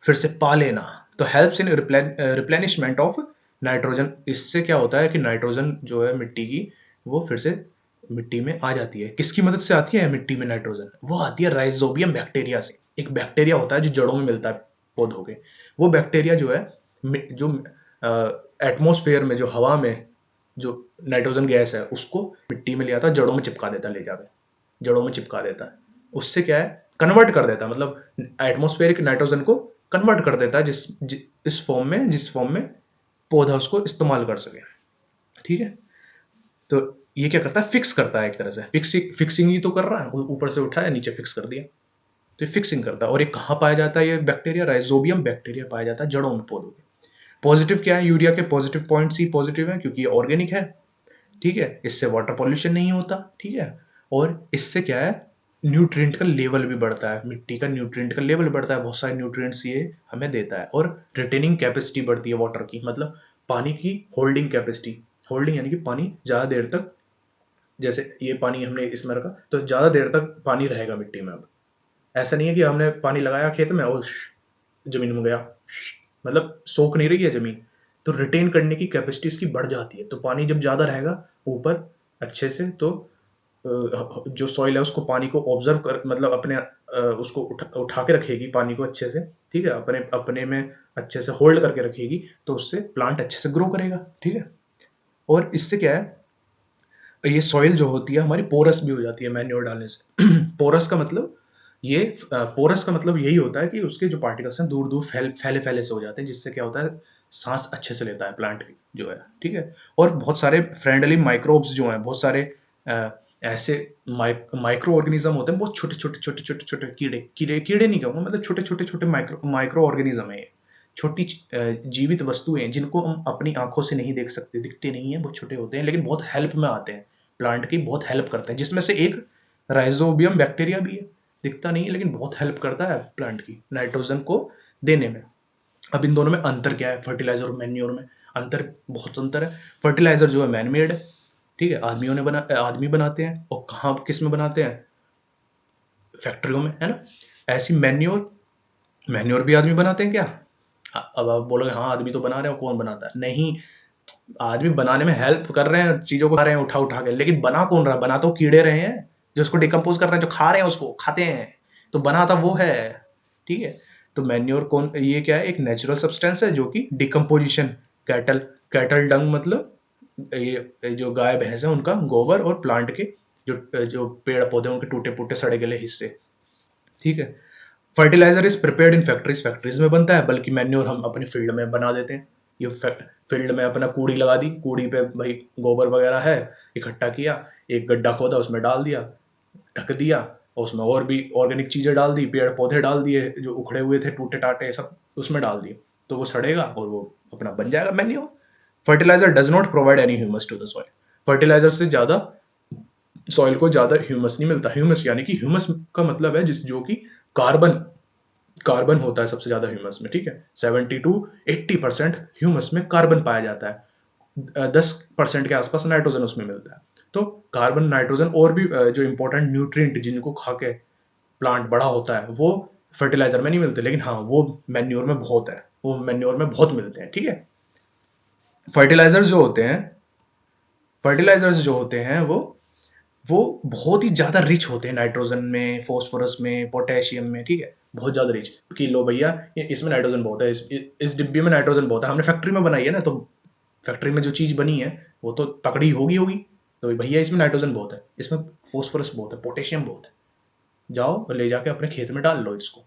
फिर से पा लेना। तो helps in replenishment of nitrogen, इससे क्या होता है कि नाइट्रोजन जो है मिट्टी की, वो फिर से मिट्टी में आ जाती है। किसकी मदद से आती है मिट्टी में नाइट्रोजन, वो आती है राइजोबियम बैक्टीरिया से। एक बैक्टीरिया होता है जो जड़ों में मिलता है पौधों के, वो बैक्टीरिया जो है जो एटमोसफेयर में, जो हवा में जो नाइट्रोजन गैस है उसको मिट्टी में ले आता है, जड़ों में चिपका देता है, ले जाकर जड़ों में चिपका देता है। उससे क्या है, कन्वर्ट कर देता है, मतलब एटमोस्फेरिक नाइट्रोजन को कन्वर्ट कर देता है इस फॉर्म में, जिस फॉर्म में पौधा उसको इस्तेमाल कर सके, ठीक है। तो ये क्या करता है, फिक्स करता है, एक तरह से फिक्सिंग ही तो कर रहा है, ऊपर से उठाया नीचे फिक्स कर दिया, तो फिक्सिंग करता है। और ये कहाँ पाया जाता है, ये बैक्टीरिया राइजोबियम बैक्टीरिया पाया जाता है जड़ों में पौधों के। पॉजिटिव क्या है, यूरिया के पॉजिटिव पॉइंट्स ही पॉजिटिव है, क्योंकि ये ऑर्गेनिक है, ठीक है, इससे वाटर पॉल्यूशन नहीं होता, ठीक है, और इससे क्या है, न्यूट्रिएंट का लेवल भी बढ़ता है, मिट्टी का न्यूट्रिएंट का लेवल बढ़ता है, बहुत सारे न्यूट्रिएंट्स ये हमें देता है, और रिटेनिंग कैपेसिटी बढ़ती है वाटर की, मतलब पानी की होल्डिंग कैपेसिटी, होल्डिंग यानी कि पानी ज़्यादा देर तक जैसे ये पानी हमने इसमें रखा तो ज़्यादा देर तक पानी रहेगा मिट्टी में। अब ऐसा नहीं है कि हमने पानी लगाया खेत में और ज़मीन में गया, मतलब सोख नहीं रही है ज़मीन, तो रिटेन करने की कैपेसिटी इसकी बढ़ जाती है। तो पानी जब ज़्यादा रहेगा ऊपर अच्छे से, तो जो सॉइल है उसको पानी को ऑब्जर्व कर, मतलब अपने उसको उठा के रखेगी पानी को अच्छे से, ठीक है, अपने अपने में अच्छे से होल्ड करके रखेगी, तो उससे प्लांट अच्छे से ग्रो करेगा, ठीक है। और इससे क्या है, ये सॉइल जो होती है हमारी पोरस भी हो जाती है मैन्योर डालने से। पोरस का मतलब ये पोरस का मतलब यही होता है कि उसके जो पार्टिकल्स हैं दूर दूर फैले फैले से हो जाते हैं, जिससे क्या होता है, सांस अच्छे से लेता है प्लांट जो है, ठीक है। और बहुत सारे फ्रेंडली माइक्रोब्स जो हैं, बहुत सारे अ, ऐसे माइक्रो ऑर्गेनिज्म होते हैं, बहुत छोटे छोटे छोटे छोटे छोटे कीड़े कीड़े कीड़े नहीं कहूँगा, मतलब छोटे छोटे छोटे माइक्रो माइक्रो ऑर्गेनिज्म है ये, छोटी जीवित वस्तुएं जिनको हम अपनी आंखों से नहीं देख सकते, दिखते नहीं है, बहुत छोटे होते हैं, लेकिन बहुत हेल्प में आते हैं, प्लांट की बहुत हेल्प करते हैं, जिसमें से एक राइजोबियम बैक्टीरिया भी है, दिखता नहीं है लेकिन बहुत हेल्प करता है प्लांट की नाइट्रोजन को देने में। अब इन दोनों में अंतर क्या है, फर्टिलाइजर और मैन्योर में अंतर, बहुत अंतर है। फर्टिलाइजर जो है मैन मेड है, ठीक है, आदमी बनाते हैं, और कहाँ किस में बनाते हैं, फैक्ट्रियों में, है ना। ऐसी मैन्योर, मैन्योर भी आदमी बनाते हैं क्या? अब आप बोलोगे हाँ आदमी तो बना रहे हो, कौन बनाता है? नहीं, आदमी बनाने में हेल्प कर रहे हैं, चीजों को खा रहे हैं उठा उठा के, लेकिन बना कौन रहा है? बना तो कीड़े रहे हैं जो उसको डिकम्पोज कर रहे हैं, जो खा रहे हैं उसको खाते हैं, तो बनाता वो है, ठीक है। तो मैन्योर कौन, ये क्या है, एक नेचुरल सब्सटेंस है जो कि डिकम्पोजिशन, कैटल कैटल डंग, मतलब ये जो गाय भैंस है उनका गोबर, और प्लांट के जो जो पेड़ पौधे उनके टूटे फूटे सड़े गले हिस्से, ठीक है। Fertilizer is prepared in factories, factories में बनता है, बल्कि मैन्योर हम अपनी फील्ड में बना देते हैं। ये फील्ड में अपना कूड़ी लगा दी, कूड़ी पे भाई गोबर वगैरह है, इकट्ठा किया, एक गड्ढा खोदा, उसमें डाल दिया, ढक दिया, और उसमें और भी ऑर्गेनिक चीजें डाल दी, पेड़ पौधे डाल दिए जो उखड़े हुए थे टूटे टाटे सब उसमें डाल दिए, तो वो सड़ेगा और वो अपना बन जाएगा manure. Fertilizer does not provide any humus to the soil, fertilizer से ज्यादा सॉइल को ज्यादा ह्यूमस नहीं मिलता। ह्यूमस यानी कि ह्यूमस का मतलब है जिस जो कि कार्बन, कार्बन होता है सबसे ज्यादा ह्यूमस में, ठीक है। 70 to 80% ह्यूमस में कार्बन पाया जाता है, 10% के आसपास नाइट्रोजन उसमें मिलता है। तो कार्बन, नाइट्रोजन और भी जो इंपॉर्टेंट न्यूट्रिएंट जिनको खा के प्लांट बड़ा होता है वो फर्टिलाइजर में नहीं मिलते, लेकिन हाँ वो मैन्योर में बहुत है, वो मैन्योर में बहुत मिलते हैं, ठीक है। फर्टिलाइजर्स जो होते हैं, फर्टिलाइजर्स जो होते हैं वो बहुत ही ज़्यादा रिच होते हैं नाइट्रोजन में, फॉस्फोरस में, पोटेशियम में, ठीक है, बहुत ज़्यादा रिच, कि लो भैया इसमें नाइट्रोजन बहुत है, इस डिब्बे में नाइट्रोजन बहुत है, हमने फैक्ट्री में बनाई है ना, तो फैक्ट्री में जो चीज़ बनी है वो तो तकड़ी होगी होगी, तो भैया इसमें नाइट्रोजन बहुत है, इसमें फॉस्फोरस बहुत है, पोटेशियम बहुत है, जाओ और ले जाके अपने खेत में डाल लो इसको।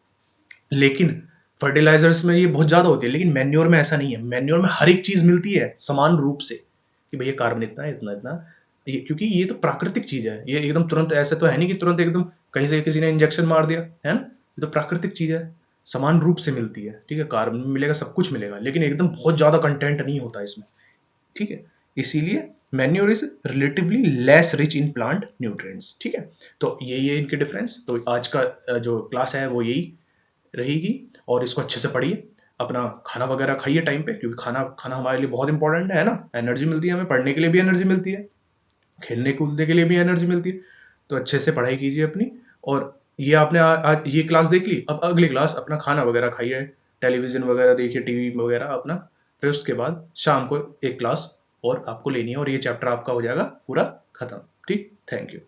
लेकिन फर्टिलाइजर्स में ये बहुत ज़्यादा होती है, लेकिन मैन्योर में ऐसा नहीं है, मैन्योर में हर एक चीज़ मिलती है समान रूप से, कि भैया कार्बन इतना है, इतना इतना, ये क्योंकि ये तो प्राकृतिक चीज़ है, ये एकदम तुरंत ऐसे तो है नहीं कि तुरंत एकदम कहीं से किसी ने इंजेक्शन मार दिया, है ना, ये तो प्राकृतिक चीज़ है, समान रूप से मिलती है, ठीक है, कार्बन मिलेगा, सब कुछ मिलेगा, लेकिन एकदम बहुत ज़्यादा कंटेंट नहीं होता इसमें, ठीक है। इसीलिए manure is relatively less rich in plant nutrients, ठीक है। तो यही है इनके डिफरेंस। तो आज का जो क्लास है वो यही रहेगी, और इसको अच्छे से पढ़िए, अपना खाना वगैरह खाइए टाइम पे, क्योंकि खाना खाना हमारे लिए बहुत इंपॉर्टेंट है ना, एनर्जी मिलती है हमें, पढ़ने के लिए भी एनर्जी मिलती है, खेलने कूदने के लिए भी एनर्जी मिलती है। तो अच्छे से पढ़ाई कीजिए अपनी, और ये आपने आज ये क्लास देख ली, अब अगली क्लास अपना खाना वगैरह खाइए, टेलीविजन वगैरह देखिए, टीवी वगैरह अपना, फिर उसके बाद शाम को एक क्लास और आपको लेनी है, और ये चैप्टर आपका हो जाएगा पूरा खत्म, ठीक। Thank you.